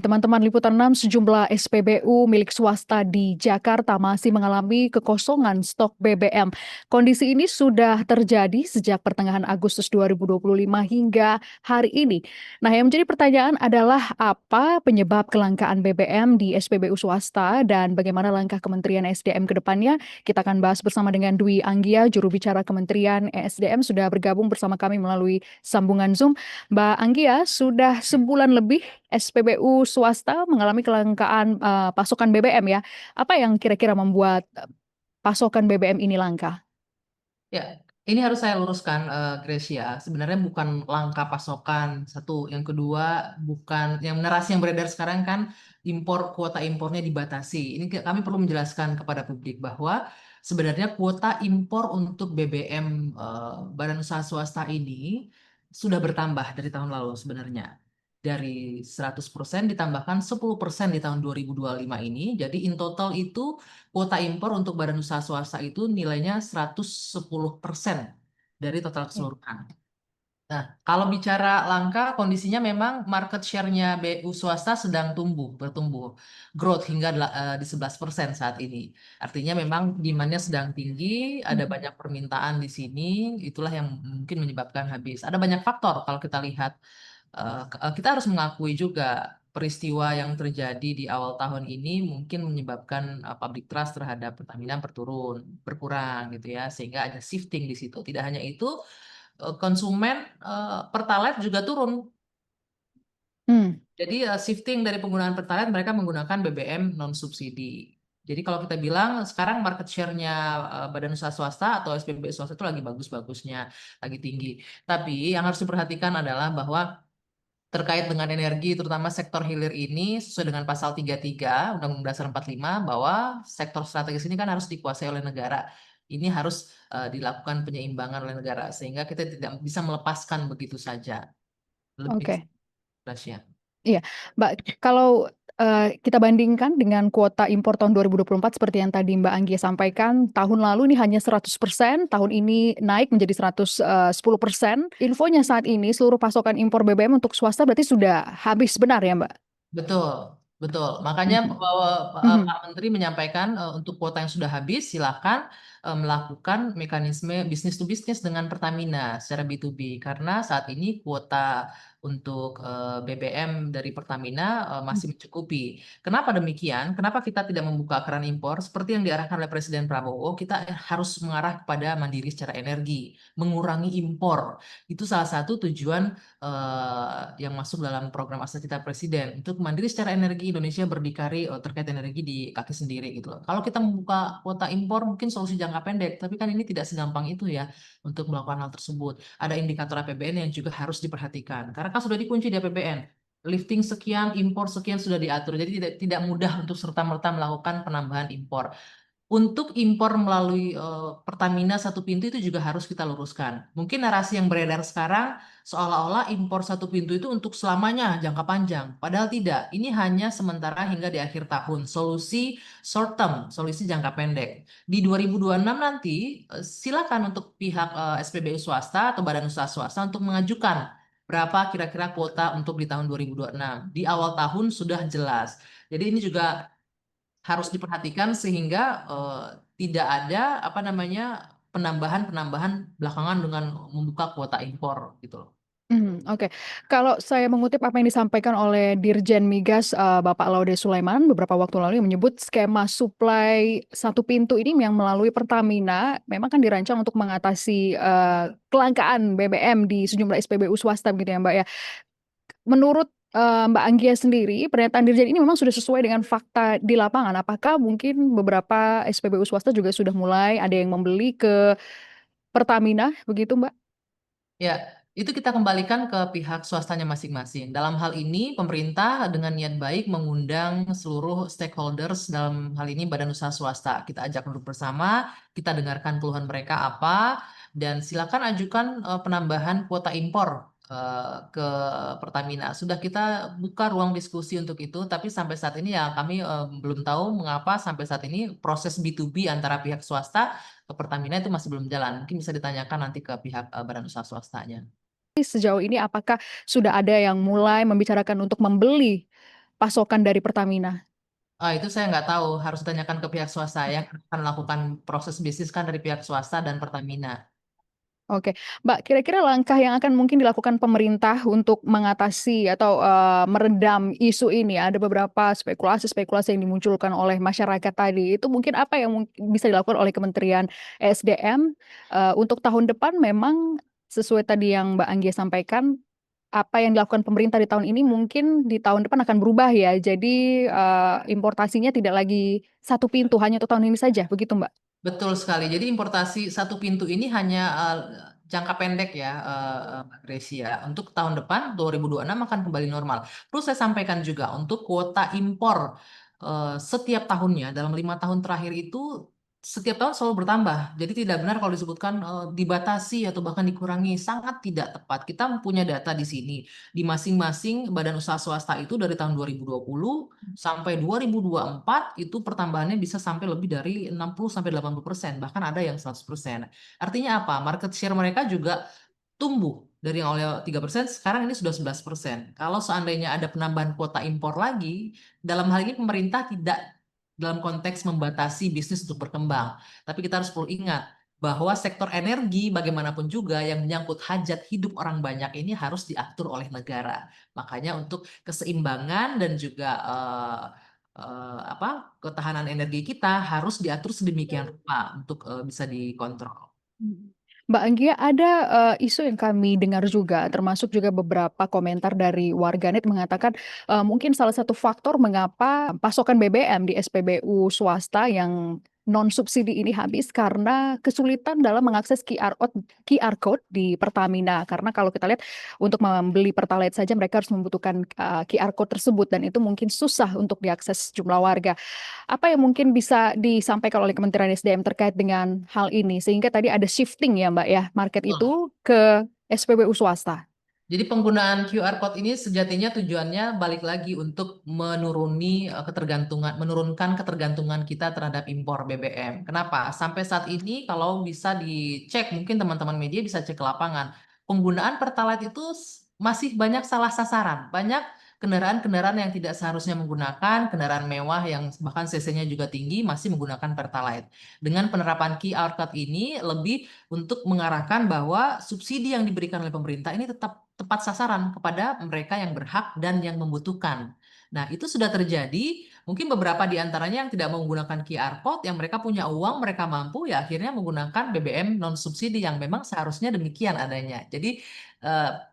Teman-teman liputan 6, sejumlah SPBU milik swasta di Jakarta masih mengalami kekosongan stok BBM. Kondisi ini sudah terjadi sejak pertengahan Agustus 2025 hingga hari ini. Nah, yang menjadi pertanyaan adalah apa penyebab kelangkaan BBM di SPBU swasta dan bagaimana langkah Kementerian SDM ke depannya? Kita akan bahas bersama dengan Dwi Anggia, juru bicara Kementerian SDM, sudah bergabung bersama kami melalui sambungan Zoom. Mbak Anggia, sudah sebulan lebih SPBU swasta mengalami kelangkaan pasokan BBM ya. Apa yang kira-kira membuat pasokan BBM ini langka? Ya, ini harus saya luruskan, Gracia. Sebenarnya bukan langka pasokan, satu. Yang kedua, bukan yang narasi yang beredar sekarang kan kuota impornya dibatasi. Ini kami perlu menjelaskan kepada publik bahwa sebenarnya kuota impor untuk BBM badan usaha swasta ini sudah bertambah dari tahun lalu sebenarnya. Dari 100% ditambahkan 10% di tahun 2025 ini. Jadi in total itu kuota impor untuk badan usaha swasta itu nilainya 110% dari total keseluruhan. Nah, kalau bicara langka, kondisinya memang market share-nya BU swasta sedang bertumbuh, growth hingga di 11% saat ini. Artinya memang demand-nya sedang tinggi, ada Mhm. banyak permintaan di sini, itulah yang mungkin menyebabkan habis. Ada banyak faktor kalau kita lihat. Kita harus mengakui juga peristiwa yang terjadi di awal tahun ini mungkin menyebabkan public trust terhadap Pertamina berkurang gitu ya, sehingga ada shifting di situ. Tidak hanya itu, konsumen Pertalite juga turun. Hmm, Jadi shifting dari penggunaan Pertalite mereka menggunakan BBM non subsidi. Jadi kalau kita bilang sekarang market share-nya badan usaha swasta atau SPBU swasta itu lagi bagus-bagusnya, lagi tinggi. Tapi yang harus diperhatikan adalah bahwa terkait dengan energi, terutama sektor hilir ini, sesuai dengan pasal 33 Undang-Undang Dasar 45, bahwa sektor strategis ini kan harus dikuasai oleh negara. Ini harus dilakukan penyeimbangan oleh negara, sehingga kita tidak bisa melepaskan begitu saja. Lebih oke. Rasya. Iya, Mbak, kalau kita bandingkan dengan kuota impor tahun 2024 seperti yang tadi Mbak Anggia sampaikan, tahun lalu ini hanya 100%, tahun ini naik menjadi 110%. Infonya saat ini seluruh pasokan impor BBM untuk swasta berarti sudah habis, benar ya, Mbak? Betul, betul. Makanya Mhm. bahwa Mhm. Pak Menteri menyampaikan untuk kuota yang sudah habis, silakan melakukan mekanisme bisnis to bisnis dengan Pertamina secara B2B. Karena saat ini kuota untuk BBM dari Pertamina masih mencukupi. Kenapa demikian? Kenapa kita tidak membuka keran impor? Seperti yang diarahkan oleh Presiden Prabowo, kita harus mengarah kepada mandiri secara energi, mengurangi impor. Itu salah satu tujuan yang masuk dalam program Asa Cita Presiden untuk mandiri secara energi. Indonesia berdikari terkait energi di kaki sendiri gitu loh. Kalau kita membuka kuota impor mungkin solusi jangka pendek, tapi kan ini tidak segampang itu ya untuk melakukan hal tersebut. Ada indikator APBN yang juga harus diperhatikan karena kan sudah dikunci di APBN. Lifting sekian, impor sekian sudah diatur. Jadi tidak mudah untuk serta-merta melakukan penambahan impor. Untuk impor melalui Pertamina satu pintu itu juga harus kita luruskan. Mungkin narasi yang beredar sekarang seolah-olah impor satu pintu itu untuk selamanya jangka panjang. Padahal tidak. Ini hanya sementara hingga di akhir tahun. Solusi short term, solusi jangka pendek. Di 2026 nanti silakan untuk pihak SPBU swasta atau badan usaha swasta untuk mengajukan berapa kira-kira kuota untuk di tahun 2026. Di awal tahun sudah jelas. Jadi ini juga harus diperhatikan sehingga tidak ada apa namanya penambahan-penambahan belakangan dengan membuka kuota impor gitu loh. Oke. Kalau saya mengutip apa yang disampaikan oleh Dirjen Migas, Bapak Laude Sulaiman beberapa waktu lalu yang menyebut skema suplai satu pintu ini yang melalui Pertamina memang kan dirancang untuk mengatasi kelangkaan BBM di sejumlah SPBU swasta gitu ya, Mbak, ya. Menurut Mbak Anggia sendiri, pernyataan Dirjen ini memang sudah sesuai dengan fakta di lapangan. Apakah mungkin beberapa SPBU swasta juga sudah mulai ada yang membeli ke Pertamina begitu, Mbak? Ya, itu kita kembalikan ke pihak swastanya masing-masing. Dalam hal ini, pemerintah dengan niat baik mengundang seluruh stakeholders dalam hal ini badan usaha swasta. Kita ajak duduk bersama, kita dengarkan keluhan mereka apa, dan silakan ajukan penambahan kuota impor ke Pertamina. Sudah kita buka ruang diskusi untuk itu, tapi sampai saat ini ya kami belum tahu mengapa sampai saat ini proses B2B antara pihak swasta ke Pertamina itu masih belum jalan. Mungkin bisa ditanyakan nanti ke pihak badan usaha swastanya. Sejauh ini apakah sudah ada yang mulai membicarakan untuk membeli pasokan dari Pertamina? Itu saya nggak tahu, harus tanyakan ke pihak swasta yang akan melakukan proses bisnis kan dari pihak swasta dan Pertamina. Oke, Mbak, kira-kira langkah yang akan mungkin dilakukan pemerintah untuk mengatasi atau meredam isu ini, ada beberapa spekulasi-spekulasi yang dimunculkan oleh masyarakat tadi. Itu mungkin apa yang bisa dilakukan oleh Kementerian ESDM untuk tahun depan memang sesuai tadi yang Mbak Anggia sampaikan, apa yang dilakukan pemerintah di tahun ini mungkin di tahun depan akan berubah ya. Jadi importasinya tidak lagi satu pintu, hanya untuk tahun ini saja, begitu Mbak? Betul sekali. Jadi importasi satu pintu ini hanya jangka pendek ya, Mbak Gracia. Ya. Untuk tahun depan 2026 akan kembali normal. Perlu saya sampaikan juga untuk kuota impor setiap tahunnya dalam 5 tahun terakhir itu setiap tahun selalu bertambah. Jadi tidak benar kalau disebutkan dibatasi atau bahkan dikurangi. Sangat tidak tepat. Kita punya data di sini di masing-masing badan usaha swasta itu dari tahun 2020 sampai 2024 itu pertambahannya bisa sampai lebih dari 60 sampai 80%, bahkan ada yang 100%. Artinya apa? Market share mereka juga tumbuh dari yang awalnya 3%, sekarang ini sudah 11%. Kalau seandainya ada penambahan kuota impor lagi, dalam hal ini pemerintah tidak dalam konteks membatasi bisnis untuk berkembang. Tapi kita harus perlu ingat bahwa sektor energi bagaimanapun juga yang menyangkut hajat hidup orang banyak ini harus diatur oleh negara. Makanya untuk keseimbangan dan juga ketahanan energi kita harus diatur sedemikian rupa untuk bisa dikontrol. Hmm. Mbak Anggia, ada isu yang kami dengar juga, termasuk juga beberapa komentar dari warganet mengatakan mungkin salah satu faktor mengapa pasokan BBM di SPBU swasta yang non subsidi ini habis karena kesulitan dalam mengakses QR code di Pertamina. Karena kalau kita lihat untuk membeli Pertalite saja mereka harus membutuhkan QR code tersebut dan itu mungkin susah untuk diakses jumlah warga. Apa yang mungkin bisa disampaikan oleh Kementerian SDM terkait dengan hal ini? Sehingga tadi ada shifting ya Mbak ya, market Betul. itu ke SPBU swasta. Jadi penggunaan QR code ini sejatinya tujuannya balik lagi untuk menurunkan ketergantungan kita terhadap impor BBM. Kenapa? Sampai saat ini kalau bisa dicek, mungkin teman-teman media bisa cek ke lapangan, penggunaan Pertalite itu masih banyak salah sasaran. Banyak kendaraan-kendaraan yang tidak seharusnya menggunakan, kendaraan mewah yang bahkan cc-nya juga tinggi masih menggunakan Pertalite. Dengan penerapan QR code ini lebih untuk mengarahkan bahwa subsidi yang diberikan oleh pemerintah ini tetap tepat sasaran kepada mereka yang berhak dan yang membutuhkan. Nah, itu sudah terjadi. Mungkin beberapa di antaranya yang tidak menggunakan QR code, yang mereka punya uang, mereka mampu, ya akhirnya menggunakan BBM non subsidi yang memang seharusnya demikian adanya. Jadi,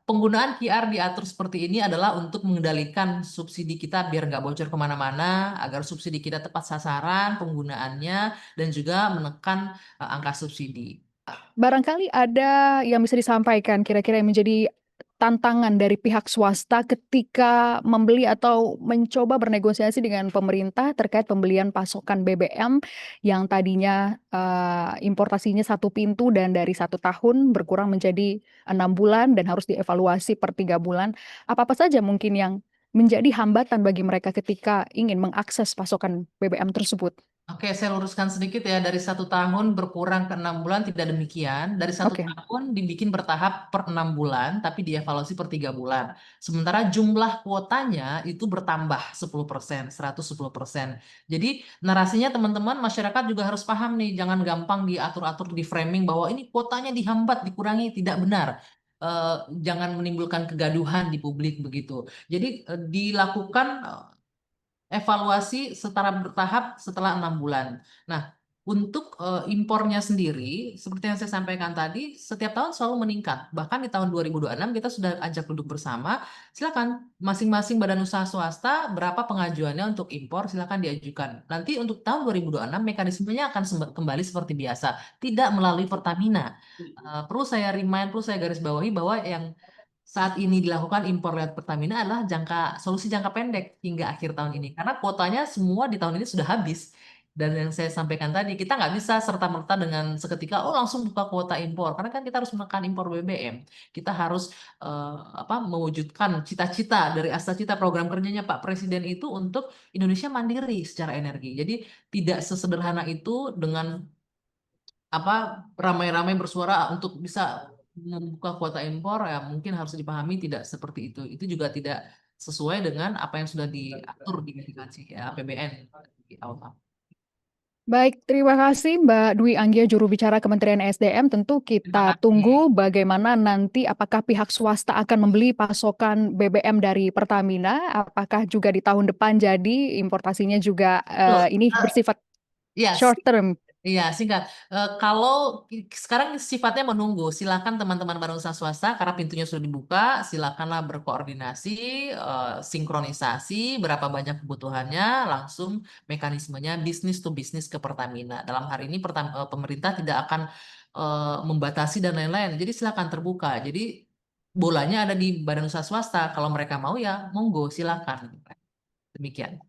penggunaan QR diatur seperti ini adalah untuk mengendalikan subsidi kita biar nggak bocor kemana-mana, agar subsidi kita tepat sasaran penggunaannya, dan juga menekan angka subsidi. Barangkali ada yang bisa disampaikan kira-kira yang menjadi tantangan dari pihak swasta ketika membeli atau mencoba bernegosiasi dengan pemerintah terkait pembelian pasokan BBM yang tadinya importasinya satu pintu dan dari 1 tahun berkurang menjadi 6 bulan dan harus dievaluasi per 3 bulan. Apa-apa saja mungkin yang menjadi hambatan bagi mereka ketika ingin mengakses pasokan BBM tersebut? Oke, saya luruskan sedikit ya. Dari 1 tahun berkurang ke 6 bulan tidak demikian. Dari satu Oke. tahun dibikin bertahap per 6 bulan, tapi dievaluasi per 3 bulan. Sementara jumlah kuotanya itu bertambah 10%, 110%. Jadi narasinya teman-teman masyarakat juga harus paham nih, jangan gampang diatur-atur di framing bahwa ini kuotanya dihambat, dikurangi, tidak benar. Eh, jangan menimbulkan kegaduhan di publik begitu. Jadi dilakukan evaluasi secara bertahap setelah 6 bulan. Nah, untuk impornya sendiri, seperti yang saya sampaikan tadi, setiap tahun selalu meningkat. Bahkan di tahun 2026 kita sudah ajak duduk bersama. Silakan masing-masing badan usaha swasta berapa pengajuannya untuk impor, silakan diajukan. Nanti untuk tahun 2026 mekanismenya akan kembali seperti biasa, tidak melalui Pertamina. Perlu saya garis bawahi bahwa yang saat ini dilakukan impor lewat Pertamina adalah solusi jangka pendek hingga akhir tahun ini. Karena kuotanya semua di tahun ini sudah habis. Dan yang saya sampaikan tadi, kita nggak bisa serta-merta dengan seketika, oh langsung buka kuota impor. Karena kan kita harus menekan impor BBM. Kita harus mewujudkan cita-cita dari cita program kerjanya Pak Presiden itu untuk Indonesia mandiri secara energi. Jadi tidak sesederhana itu dengan apa ramai-ramai bersuara untuk bisa membuka kuota impor ya mungkin harus dipahami tidak seperti itu. Itu juga tidak sesuai dengan apa yang sudah diatur di mitigasi ya, APBN di awal. Baik, terima kasih Mbak Dwi Anggia, juru bicara Kementerian SDM. Tentu Terima kita kasih. tunggu bagaimana nanti apakah pihak swasta akan membeli pasokan BBM dari Pertamina, apakah juga di tahun depan jadi importasinya juga Tuh, ini bersifat ya, short term. iya, singkat. Kalau sekarang sifatnya menunggu, silakan teman-teman badan usaha swasta karena pintunya sudah dibuka, silakanlah berkoordinasi, sinkronisasi berapa banyak kebutuhannya, langsung mekanismenya bisnis to bisnis ke Pertamina. Dalam hari ini pemerintah tidak akan membatasi dan lain-lain. Jadi silakan terbuka. Jadi bolanya ada di badan usaha swasta. Kalau mereka mau ya monggo silakan. Demikian.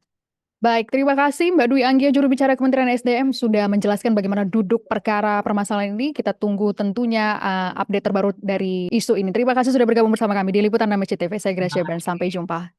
Baik, terima kasih Mbak Dwi Anggia, juru bicara Kementerian SDM sudah menjelaskan bagaimana duduk perkara permasalahan ini. Kita tunggu tentunya update terbaru dari isu ini. Terima kasih sudah bergabung bersama kami di Liputan 6 CTV. Saya Terima Gracia Ben. Sampai kasih. jumpa.